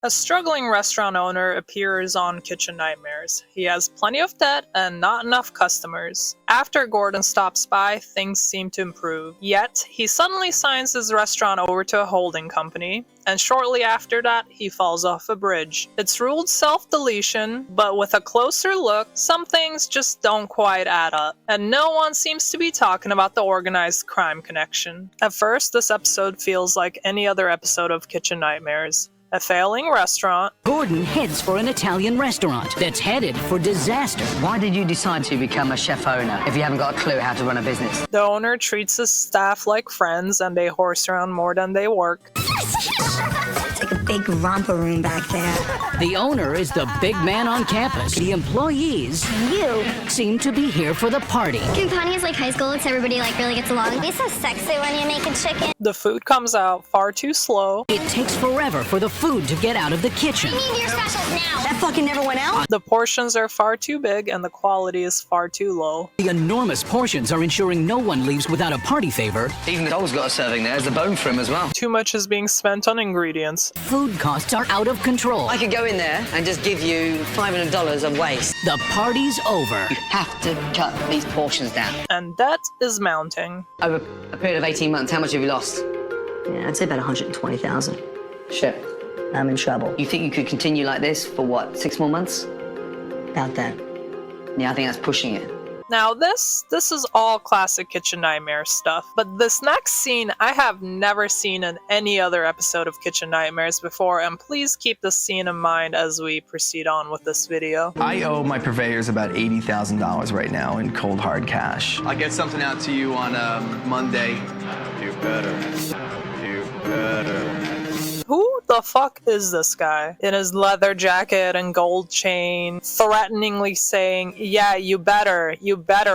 A struggling restaurant owner appears on Kitchen Nightmares. He has plenty of debt and not enough customers. After Gordon stops by, things seem to improve. Yet, he suddenly signs his restaurant over to a holding company, and shortly after that, he falls off a bridge. It's ruled self-deletion, but with a closer look, some things just don't quite add up, and no one seems to be talking about the organized crime connection. At first, this episode feels like any other episode of Kitchen Nightmares. A failing restaurant. Gordon heads for an Italian restaurant that's headed for disaster. Why did you decide to become a chef owner if you haven't got a clue how to run a business? The owner treats his staff like friends and they horse around more than they work. It's like a big romper room back there. The owner is the big man on campus. The employees seem to be here for the party. Campania is like high school, except everybody really gets along. It's so sexy when you make a chicken. The food comes out far too slow. It takes forever for the food to get out of the kitchen. I need your specials now. That fucking never went out? The portions are far too big and the quality is far too low. The enormous portions are ensuring no one leaves without a party favor. Even the doll's got a serving there. There's a bone for him as well. Too much is being spent on ingredients. Food costs are out of control. I could go in there and just give you $500 of waste. The party's over. You have to cut these portions down. And debt is mounting. Over a period of 18 months, how much have you lost? Yeah, I'd say about 120,000. Shit. I'm in trouble. You think you could continue like this for what, 6 more months? About that. Yeah, I think that's pushing it. Now this is all classic Kitchen Nightmare stuff, but this next scene I have never seen in any other episode of Kitchen Nightmares before, and please keep this scene in mind as we proceed on with this video. I owe my purveyors about $80,000 right now in cold hard cash. I'll get something out to you on Monday. You better. You better. Who the fuck is this guy? In his leather jacket and gold chain, threateningly saying, yeah, you better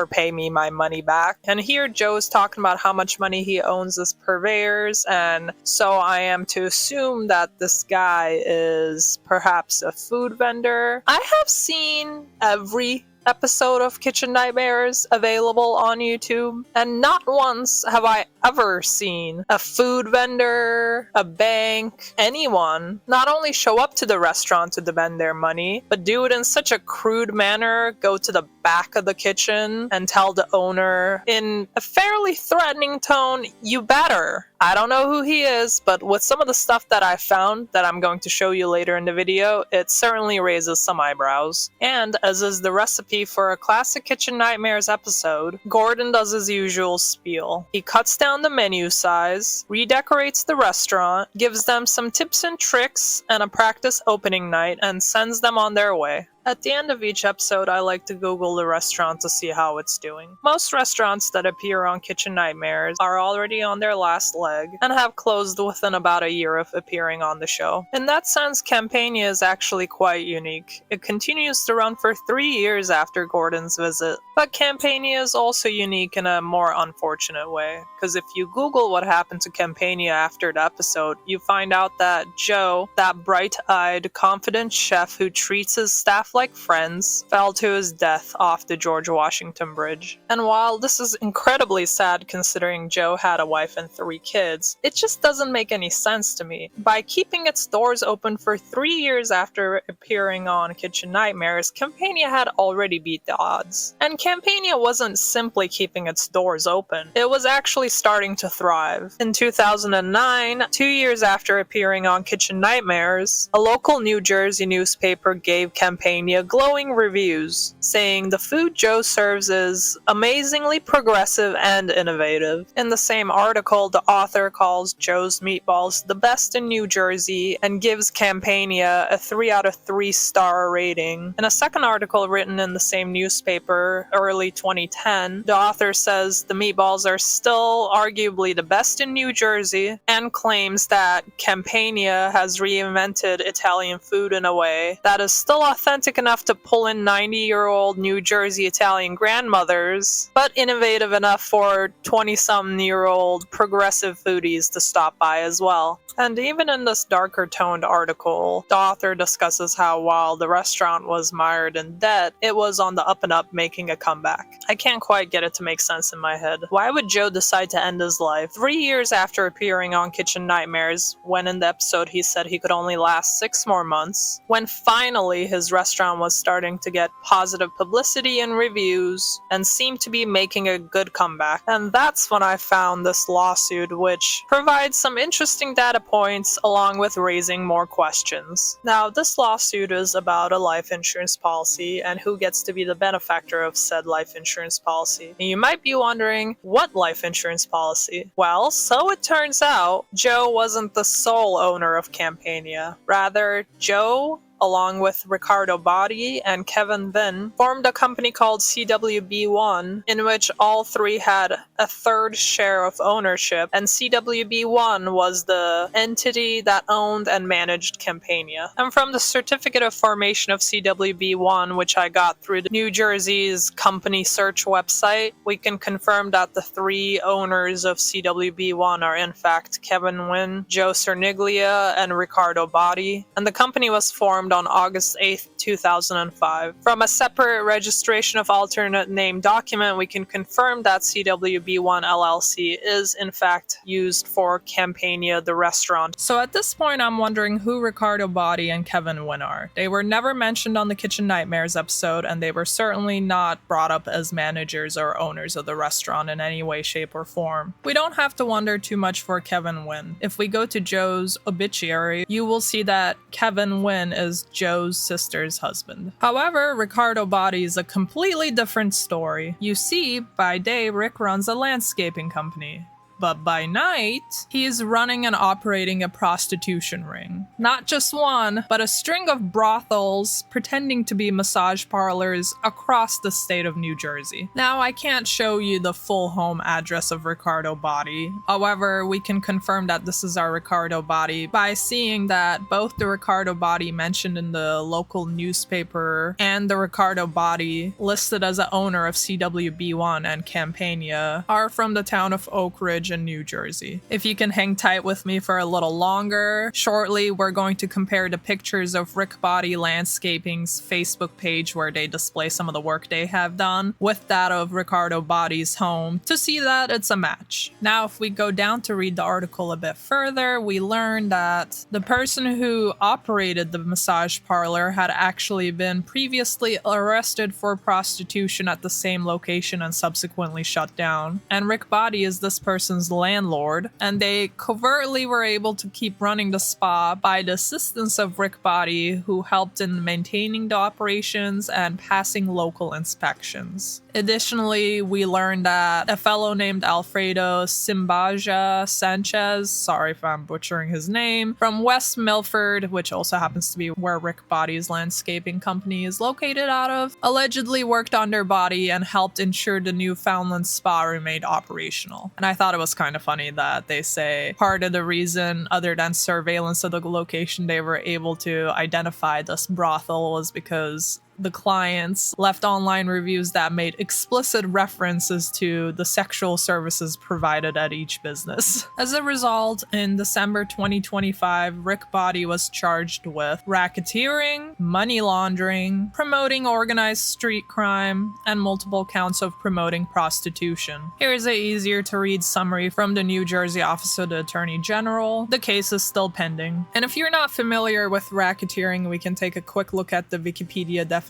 pay me my money back. And here Joe's talking about how much money he owns as purveyors, and so I am to assume that this guy is perhaps a food vendor. I have seen every episode of Kitchen Nightmares available on YouTube, and not once have I ever seen a food vendor, a bank, anyone not only show up to the restaurant to demand their money, but do it in such a crude manner, go to the back of the kitchen and tell the owner in a fairly threatening tone, you better. I don't know who he is, but with some of the stuff that I found that I'm going to show you later in the video, it certainly raises some eyebrows. And as is the recipe for a classic Kitchen Nightmares episode, Gordon does his usual spiel. He cuts down the menu size, redecorates the restaurant, gives them some tips and tricks and a practice opening night, and sends them on their way. At the end of each episode, I like to Google the restaurant to see how it's doing. Most restaurants that appear on Kitchen Nightmares are already on their last leg and have closed within about a year of appearing on the show. In that sense, Campania is actually quite unique. It continues to run for 3 years after Gordon's visit. But Campania is also unique in a more unfortunate way, because if you Google what happened to Campania after the episode, you find out that Joe, that bright-eyed, confident chef who treats his staff like friends, fell to his death off the George Washington Bridge. And while this is incredibly sad considering Joe had a wife and 3 kids, it just doesn't make any sense to me. By keeping its doors open for 3 years after appearing on Kitchen Nightmares, Campania had already beat the odds. And Campania wasn't simply keeping its doors open, it was actually starting to thrive. In 2009, 2 years after appearing on Kitchen Nightmares, a local New Jersey newspaper gave Campania glowing reviews, saying the food Joe serves is amazingly progressive and innovative. In the same article, the author calls Joe's meatballs the best in New Jersey and gives Campania a 3 out of 3 star rating. In a second article written in the same newspaper, early 2010, the author says the meatballs are still arguably the best in New Jersey and claims that Campania has reinvented Italian food in a way that is still authentic eclectic enough to pull in 90-year-old New Jersey Italian grandmothers, but innovative enough for 20-something-year-old progressive foodies to stop by as well. And even in this darker toned article, the author discusses how while the restaurant was mired in debt, it was on the up and up, making a comeback. I can't quite get it to make sense in my head. Why would Joe decide to end his life 3 years after appearing on Kitchen Nightmares, when in the episode he said he could only last 6 more months, when finally his restaurant was starting to get positive publicity and reviews and seemed to be making a good comeback? And that's when I found this lawsuit, which provides some interesting data points along with raising more questions. Now, this lawsuit is about a life insurance policy and who gets to be the benefactor of said life insurance policy. And you might be wondering, what life insurance policy? Well, so it turns out, Joe wasn't the sole owner of Campania. Rather, Joe, along with Ricardo Botti and Kevin Vinn, formed a company called CWB1, in which all three had a third share of ownership, and CWB1 was the entity that owned and managed Campania. And from the certificate of formation of CWB1, which I got through the New Jersey's company search website, we can confirm that the three owners of CWB1 are in fact Kevin Wynn, Joe Cerniglia, and Ricardo Botti, and the company was formed on August 8, 2005. From a separate registration of alternate name document, we can confirm that CWB1 LLC is in fact used for Campania, the restaurant. So at this point, I'm wondering who Ricardo Botti and Kevin Wynn are. They were never mentioned on the Kitchen Nightmares episode, and they were certainly not brought up as managers or owners of the restaurant in any way, shape, or form. We don't have to wonder too much for Kevin Wynn. If we go to Joe's obituary, you will see that Kevin Wynn is Joe's sister's husband. However, Ricardo Botti is a completely different story. You see, by day, Rick runs a landscaping company. But by night, he is running and operating a prostitution ring. Not just one, but a string of brothels pretending to be massage parlors across the state of New Jersey. Now, I can't show you the full home address of Ricardo Botti. However, we can confirm that this is our Ricardo Botti by seeing that both the Ricardo Botti mentioned in the local newspaper and the Ricardo Botti listed as an owner of CWB1 and Campania are from the town of Oak Ridge in New Jersey. If you can hang tight with me for a little longer, shortly we're going to compare the pictures of Rick Botti Landscaping's Facebook page where they display some of the work they have done with that of Ricardo Botti's home to see that it's a match. Now, if we go down to read the article a bit further, we learn that the person who operated the massage parlor had actually been previously arrested for prostitution at the same location and subsequently shut down. And Rick Botti is this person's landlord, and they covertly were able to keep running the spa by the assistance of Rick Botti, who helped in maintaining the operations and passing local inspections. Additionally, we learned that a fellow named Alfredo Simbaja Sanchez, sorry if I'm butchering his name, from West Milford, which also happens to be where Rick Botti's landscaping company is located out of, allegedly worked under Botti and helped ensure the Newfoundland spa remained operational. And I thought it was kind of funny that they say part of the reason, other than surveillance of the location, they were able to identify this brothel was because the clients left online reviews that made explicit references to the sexual services provided at each business. As a result, in December 2025, Rick Botti was charged with racketeering, money laundering, promoting organized street crime, and multiple counts of promoting prostitution. Here's a easier to read summary from the New Jersey Office of the Attorney General. The case is still pending. And if you're not familiar with racketeering, we can take a quick look at the Wikipedia definition,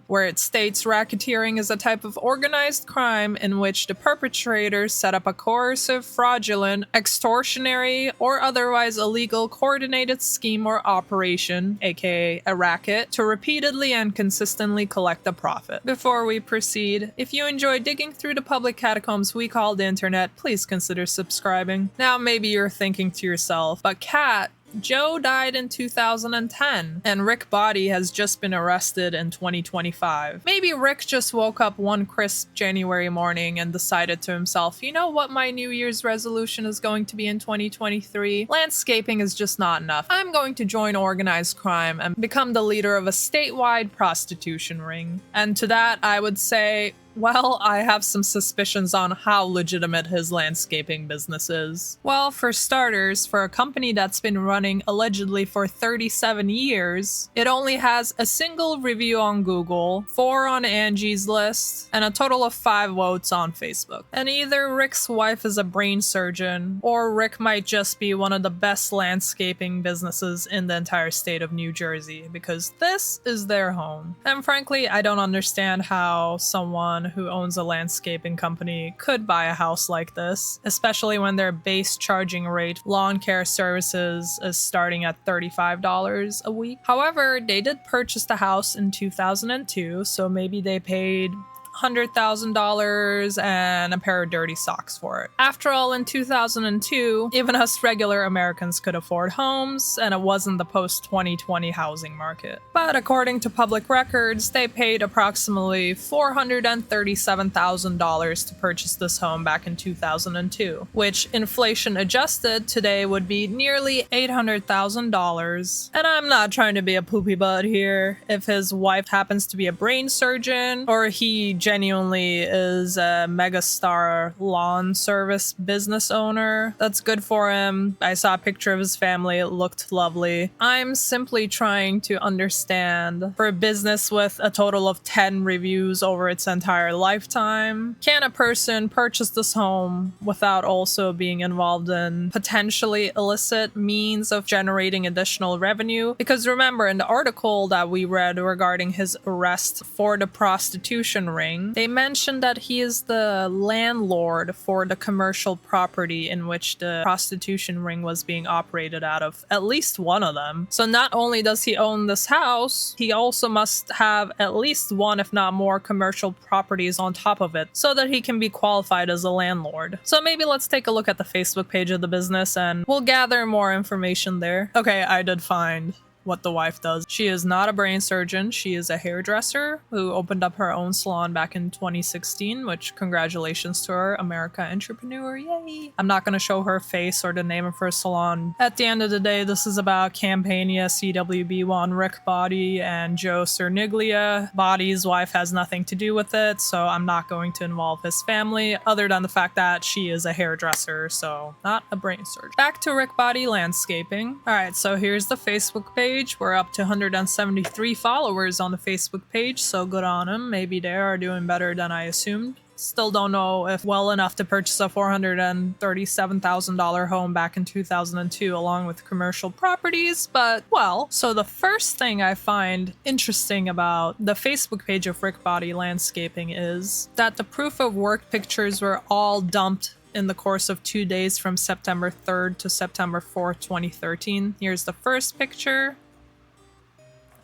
where it states racketeering is a type of organized crime in which the perpetrators set up a coercive, fraudulent, extortionary, or otherwise illegal coordinated scheme or operation, aka a racket, to repeatedly and consistently collect a profit. Before we proceed, if you enjoy digging through the public catacombs we call the internet, please consider subscribing. Now maybe you're thinking to yourself, but Kat, Joe died in 2010, and Rick Body has just been arrested in 2025. Maybe Rick just woke up one crisp January morning and decided to himself, you know what my New Year's resolution is going to be in 2023? Landscaping is just not enough. I'm going to join organized crime and become the leader of a statewide prostitution ring. And to that, I would say, well, I have some suspicions on how legitimate his landscaping business is. Well, for starters, for a company that's been running allegedly for 37 years, it only has a single review on Google, 4 on Angie's List, and a total of 5 votes on Facebook. And either Rick's wife is a brain surgeon, or Rick might just be one of the best landscaping businesses in the entire state of New Jersey, because this is their home. And frankly, I don't understand how someone who owns a landscaping company could buy a house like this, especially when their base charging rate lawn care services is starting at $35 a week. However, they did purchase the house in 2002, so maybe they paid $100,000 and a pair of dirty socks for it. After all, in 2002, even us regular Americans could afford homes, and it wasn't the post-2020 housing market. But according to public records, they paid approximately $437,000 to purchase this home back in 2002, which inflation adjusted today would be nearly $800,000. And I'm not trying to be a poopy butt here. If his wife happens to be a brain surgeon, or he genuinely is a megastar lawn service business owner, that's good for him. I saw a picture of his family, it looked lovely. I'm simply trying to understand, for a business with a total of 10 reviews over its entire lifetime, can a person purchase this home without also being involved in potentially illicit means of generating additional revenue? Because remember, in the article that we read regarding his arrest for the prostitution ring, they mentioned that he is the landlord for the commercial property in which the prostitution ring was being operated out of, at least one of them. So not only does he own this house, he also must have at least one, if not more, commercial properties on top of it, so that he can be qualified as a landlord. So maybe let's take a look at the Facebook page of the business and we'll gather more information there. Okay, I did find what the wife does. She is not a brain surgeon. She is a hairdresser who opened up her own salon back in 2016, which congratulations to her, America entrepreneur, yay! I'm not going to show her face or the name of her salon. At the end of the day, this is about Campania, CWB1, Rick Body, and Joe Cerniglia. Body's wife has nothing to do with it, so I'm not going to involve his family, other than the fact that she is a hairdresser, so not a brain surgeon. Back to Rick Body Landscaping. Alright, so here's the Facebook page. We're up to 173 followers on the Facebook page, so good on them. Maybe they are doing better than I assumed. Still don't know if well enough to purchase a $437,000 home back in 2002 along with commercial properties, but well. So the first thing I find interesting about the Facebook page of Rick Body Landscaping is that the proof of work pictures were all dumped in the course of 2 days from September 3rd to September 4th, 2013. Here's the first picture.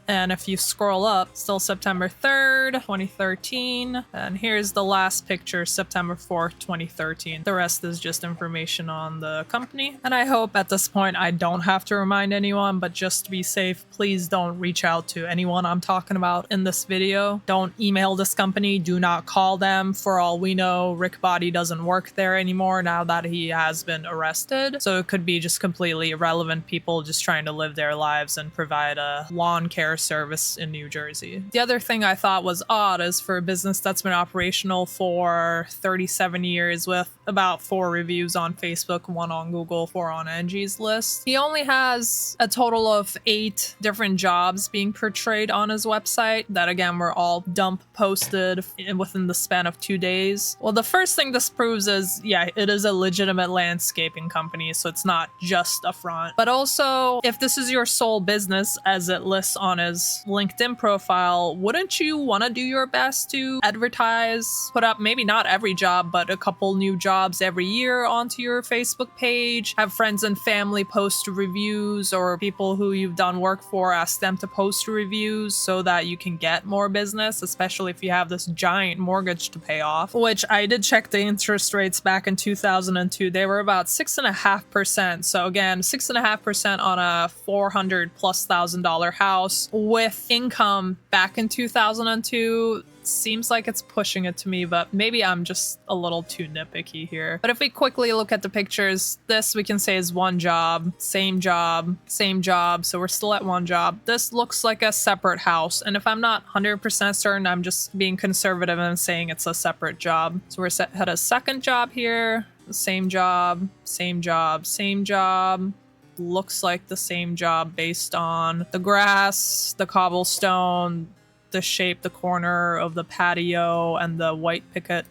And if you scroll up, still September 3rd, 2013. And here's the last picture, September 4th, 2013. The rest is just information on the company. And I hope at this point I don't have to remind anyone, but just to be safe, please don't reach out to anyone I'm talking about in this video. Don't email this company. Do not call them. For all we know, Rick Body doesn't work there anymore now that he has been arrested. So it could be just completely irrelevant people just trying to live their lives and provide a lawn care service in New Jersey. The other thing I thought was odd is for a business that's been operational for 37 years with about 4 reviews on Facebook, 1 on Google, 4 on Angie's List. He only has a total of 8 different jobs being portrayed on his website that again were all dump posted within the span of 2 days. Well, the first thing this proves is, yeah, it is a legitimate landscaping company, so it's not just a front. But also, if this is your sole business as it lists on his his LinkedIn profile, wouldn't you want to do your best to advertise, put up maybe not every job, but a couple new jobs every year onto your Facebook page, have friends and family post reviews, or people who you've done work for, ask them to post reviews so that you can get more business, especially if you have this giant mortgage to pay off, which I did check the interest rates back in 2002. They were about 6.5%. So again, 6.5% on a $400,000+ house with income back in 2002 seems like it's pushing it to me, but maybe I'm just a little too nitpicky here. But if we quickly look at the pictures, this we can say is one job, same job, same job. So we're still at one job. This looks like a separate house. And if I'm not 100% certain, I'm just being conservative and saying it's a separate job. So we're at a second job here, same job, same job, same job. Looks like the same job based on the grass, the cobblestone, the shape, the corner of the patio, and the white picket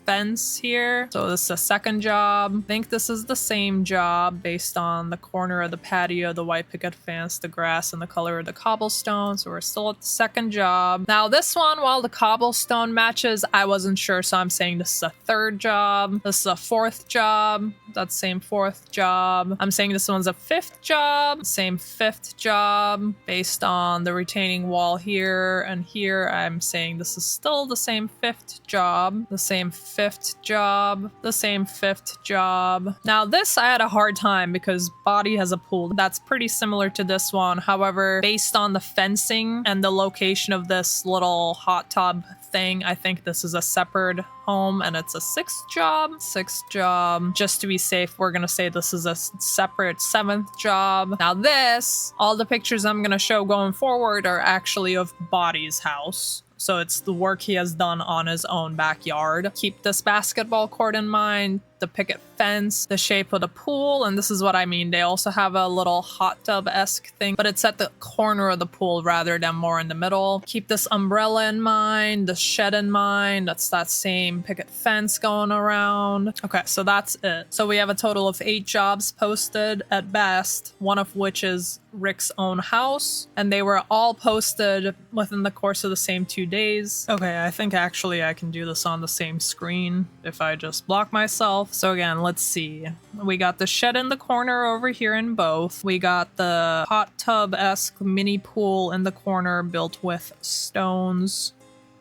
fence here. So this is a second job. I think this is the same job based on the corner of the patio, the white picket fence, the grass, and the color of the cobblestone. So we're still at the second job. Now this one, while the cobblestone matches, I wasn't sure, so I'm saying this is a third job. This is a fourth job. That same fourth job. I'm saying this one's a fifth job. Same fifth job based on the retaining wall here and here. I'm saying this is still the same fifth job. The same fifth job, the same fifth job. Now this I had a hard time because body has a pool. That's pretty similar to this one. However, based on the fencing and the location of this little hot tub thing, I think this is a separate home and it's a sixth job. Sixth job. Just to be safe, we're gonna say this is a separate seventh job. Now this, all the pictures I'm gonna show going forward are actually of Body's house. So it's the work he has done on his own backyard. Keep this basketball court in mind, the picket fence, the shape of the pool, and this is what I mean. They also have a little hot tub-esque thing, but it's at the corner of the pool rather than more in the middle. Keep this umbrella in mind, the shed in mind. That's that same picket fence going around. Okay, so that's it. So we have a total of 8 jobs posted at best, one of which is Rick's own house, and they were all posted within the course of the same 2 days. Okay, I think actually I can do this on the same screen if I just block myself. So again, let's see. We got the shed in the corner over here in both. We got the hot tub-esque mini pool in the corner built with stones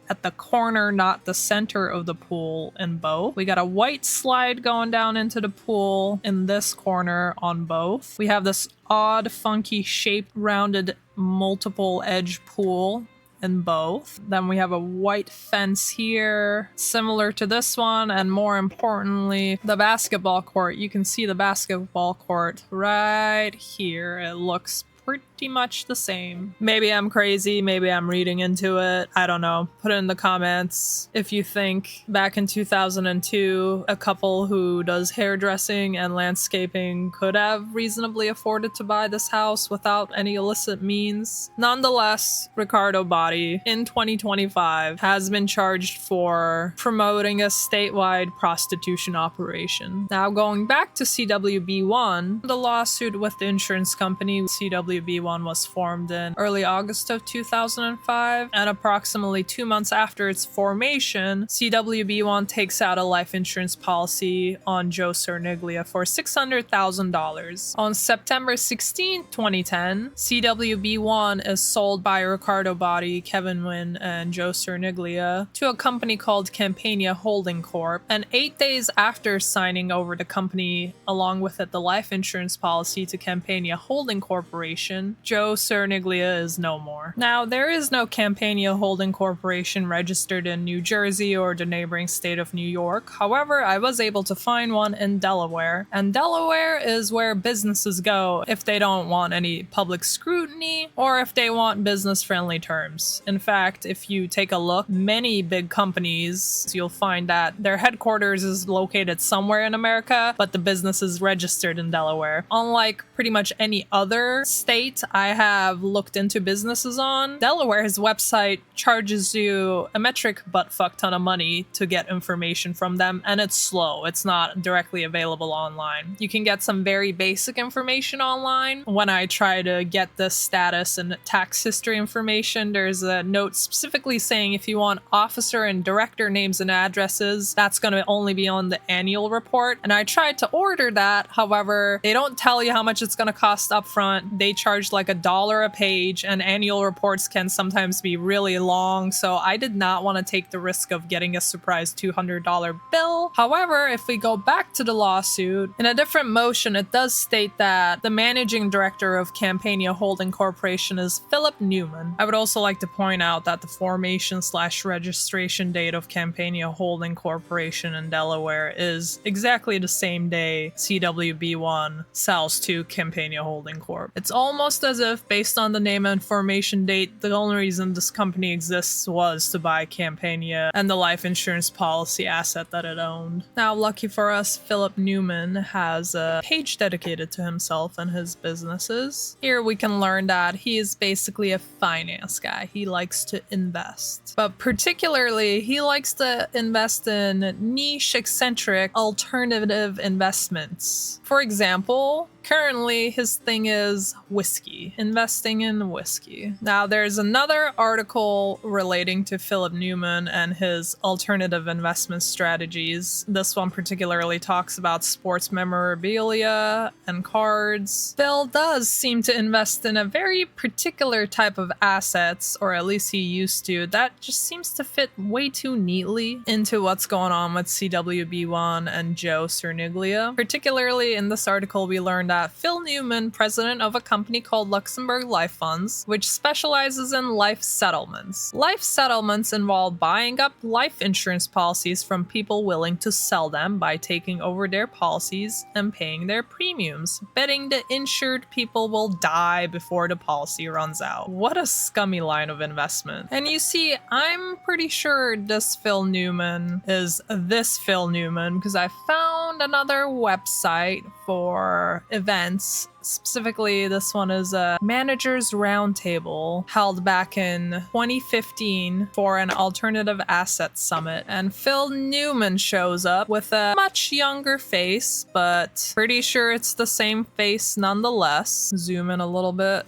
at the corner, not the center of the pool in both. We got a white slide going down into the pool in this corner on both. We have this odd, funky shaped, rounded, multiple edge pool in both. Then we have a white fence here, similar to this one, and more importantly, the basketball court. You can see the basketball court right here. It looks pretty much the same. Maybe I'm crazy, maybe I'm reading into it. I don't know. Put it in the comments if you think back in 2002, a couple who does hairdressing and landscaping could have reasonably afforded to buy this house without any illicit means. Nonetheless, Ricardo Body in 2025 has been charged for promoting a statewide prostitution operation. Now going back to CWB1, the lawsuit with the insurance company, CWB1 was formed in early August of 2005, and approximately 2 months after its formation, CWB1 takes out a life insurance policy on Joe Cerniglia for $600,000. On September 16, 2010, CWB1 is sold by Ricardo Body, Kevin Wynn, and Joe Cerniglia to a company called Campania Holding Corp. And 8 days after signing over the company, along with it the life insurance policy to Campania Holding Corporation, Joe Cerniglia is no more. Now, there is no Campania Holding Corporation registered in New Jersey or the neighboring state of New York. However, I was able to find one in Delaware. And Delaware is where businesses go if they don't want any public scrutiny or if they want business-friendly terms. In fact, if you take a look, many big companies, you'll find that their headquarters is located somewhere in America, but the business is registered in Delaware. Unlike pretty much any other state, I have looked into businesses on, Delaware's website charges you a metric butt fuck ton of money to get information from them, and it's slow. It's not directly available online. You can get some very basic information online. When I try to get the status and tax history information, there's a note specifically saying if you want officer and director names and addresses, that's going to only be on the annual report. And I tried to order that. However, they don't tell you how much it's going to cost up front. They charge like $1 a page, and annual reports can sometimes be really long. So I did not want to take the risk of getting a surprise $200 bill. However, if we go back to the lawsuit, in a different motion, it does state that the managing director of Campania Holding Corporation is Philip Newman. I would also like to point out that the formation/registration date of Campania Holding Corporation in Delaware is exactly the same day CWB1 sells to Campania Holding Corp. It's almost as if, based on the name and formation date, the only reason this company exists was to buy Campania and the life insurance policy asset that it owned. Now, lucky for us, Philip Newman has a page dedicated to himself and his businesses. Here we can learn that he is basically a finance guy. He likes to invest. But particularly, he likes to invest in niche, eccentric, alternative investments. For example, currently his thing is whiskey, investing in whiskey. Now, there's another article relating to Philip Newman and his alternative investment strategies. This one particularly talks about sports memorabilia and cards. Phil does seem to invest in a very particular type of assets, or at least he used to, that just seems to fit way too neatly into what's going on with CWB1 and Joe Cerniglia. Particularly in this article, we learned that Phil Newman, president of a company called Luxembourg Life Funds, which specializes in life settlements. Life settlements involve buying up life insurance policies from people willing to sell them by taking over their policies and paying their premiums, betting the insured people will die before the policy runs out. What a scummy line of investment. And you see, I'm pretty sure this Phil Newman is this Phil Newman because I found another website for events. Specifically, this one is a managers roundtable held back in 2015 for an alternative asset summit. And Phil Newman shows up with a much younger face, but pretty sure it's the same face nonetheless. Zoom in a little bit.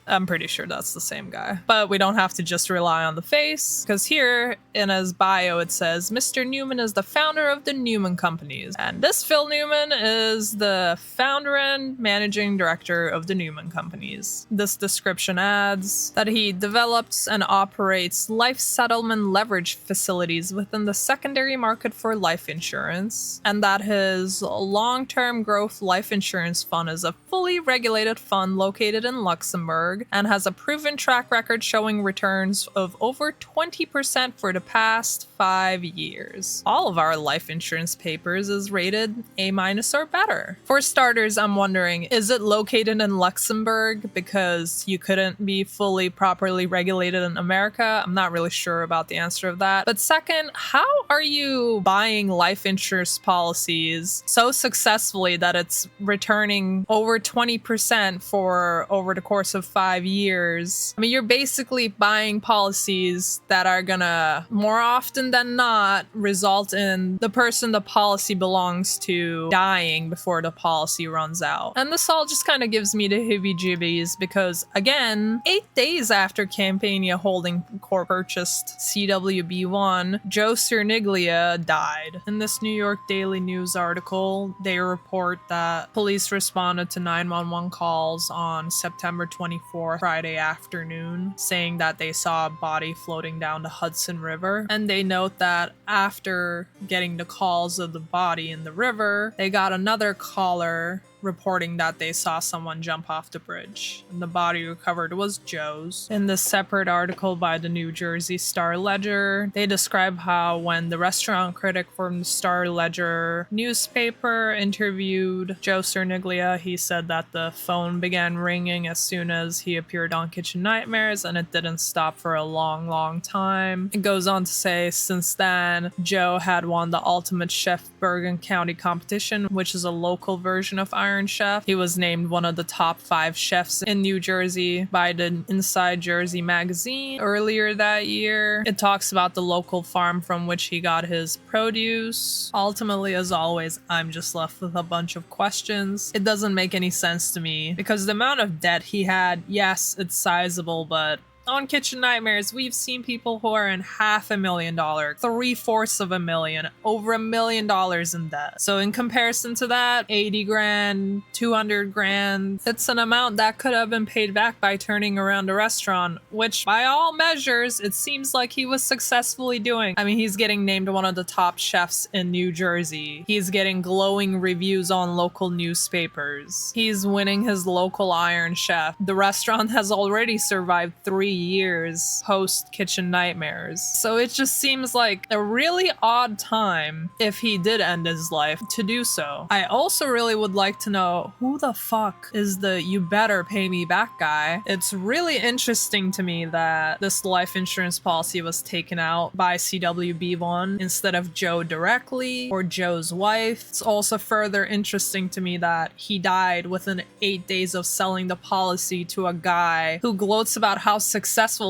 I'm pretty sure that's the same guy. But we don't have to just rely on the face, because here in his bio it says, Mr. Newman is the founder of the Newman Companies. And this Phil Newman is the founder and managing director of the Newman Companies. This description adds that he develops and operates life settlement leverage facilities within the secondary market for life insurance, and that his long-term growth life insurance fund is a fully regulated fund located in Luxembourg and has a proven track record showing returns of over 20% for the past 5 years. All of our life insurance papers is rated A- or better. For starters, I'm wondering, is it located in Luxembourg because you couldn't be fully properly regulated in America? I'm not really sure about the answer of that. But second, how are you buying life insurance policies so successfully that it's returning over 20% for over the course of 5 years? I mean, you're basically buying policies that are gonna, more often than not, result in the person the policy belongs to dying before the policy runs out. And this all just kind of gives me the heebie-jeebies because, again, 8 days after Campania Holding Corp purchased CWB1, Joe Cerniglia died. In this New York Daily News article, they report that police responded to 911 calls on September 24th, Friday afternoon, saying that they saw a body floating down the Hudson River. And they note that after getting the calls of the body in the river, they got another caller reporting that they saw someone jump off the bridge, and the body recovered was Joe's. In this separate article by the New Jersey Star-Ledger, they describe how when the restaurant critic from the Star-Ledger newspaper interviewed Joe Cerniglia, he said that the phone began ringing as soon as he appeared on Kitchen Nightmares, and it didn't stop for a long time. It goes on to say, since then, Joe had won the Ultimate Chef Bergen County competition, which is a local version of Iron Iron Chef. He was named one of the top 5 chefs in New Jersey by the Inside Jersey magazine earlier that year. It talks about the local farm from which he got his produce. Ultimately, as always, I'm just left with a bunch of questions. It doesn't make any sense to me because the amount of debt he had, yes, it's sizable, but on Kitchen Nightmares, we've seen people who are in $500,000, $750,000, over $1 million in debt. So in comparison to that, 80 grand, 200 grand, it's an amount that could have been paid back by turning around a restaurant, which by all measures, it seems like he was successfully doing. I mean, he's getting named one of the top chefs in New Jersey. He's getting glowing reviews on local newspapers. He's winning his local Iron Chef. The restaurant has already survived 3 years post Kitchen Nightmares. So it just seems like a really odd time if he did end his life to do so. I also really would like to know who the fuck is the you better pay me back guy. It's really interesting to me that this life insurance policy was taken out by CWB1 instead of Joe directly or Joe's wife. It's also further interesting to me that he died within 8 days of selling the policy to a guy who gloats about how successful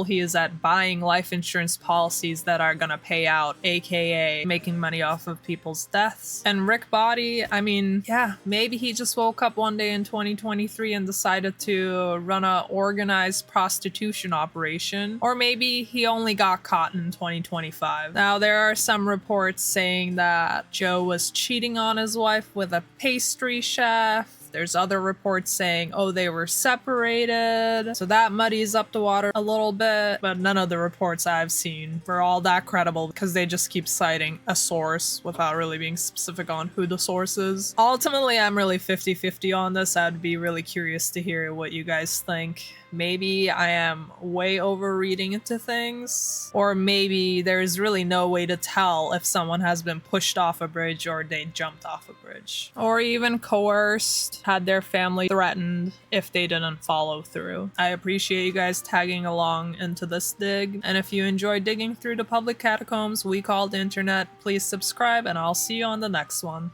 he is at buying life insurance policies that are gonna pay out, aka making money off of people's deaths. And Rick Body, I mean, yeah, maybe he just woke up one day in 2023 and decided to run a organized prostitution operation, or maybe he only got caught in 2025. Now, there are some reports saying that Joe was cheating on his wife with a pastry chef. There's other reports saying, oh, they were separated. So that muddies up the water a little bit, but none of the reports I've seen were all that credible because they just keep citing a source without really being specific on who the source is. Ultimately, I'm really 50-50 on this. I'd be really curious to hear what you guys think. Maybe I am way overreading into things, or maybe there's really no way to tell if someone has been pushed off a bridge or they jumped off a bridge, or even coerced, had their family threatened if they didn't follow through. I appreciate you guys tagging along into this dig, and if you enjoy digging through the public catacombs we call the internet, please subscribe and I'll see you on the next one.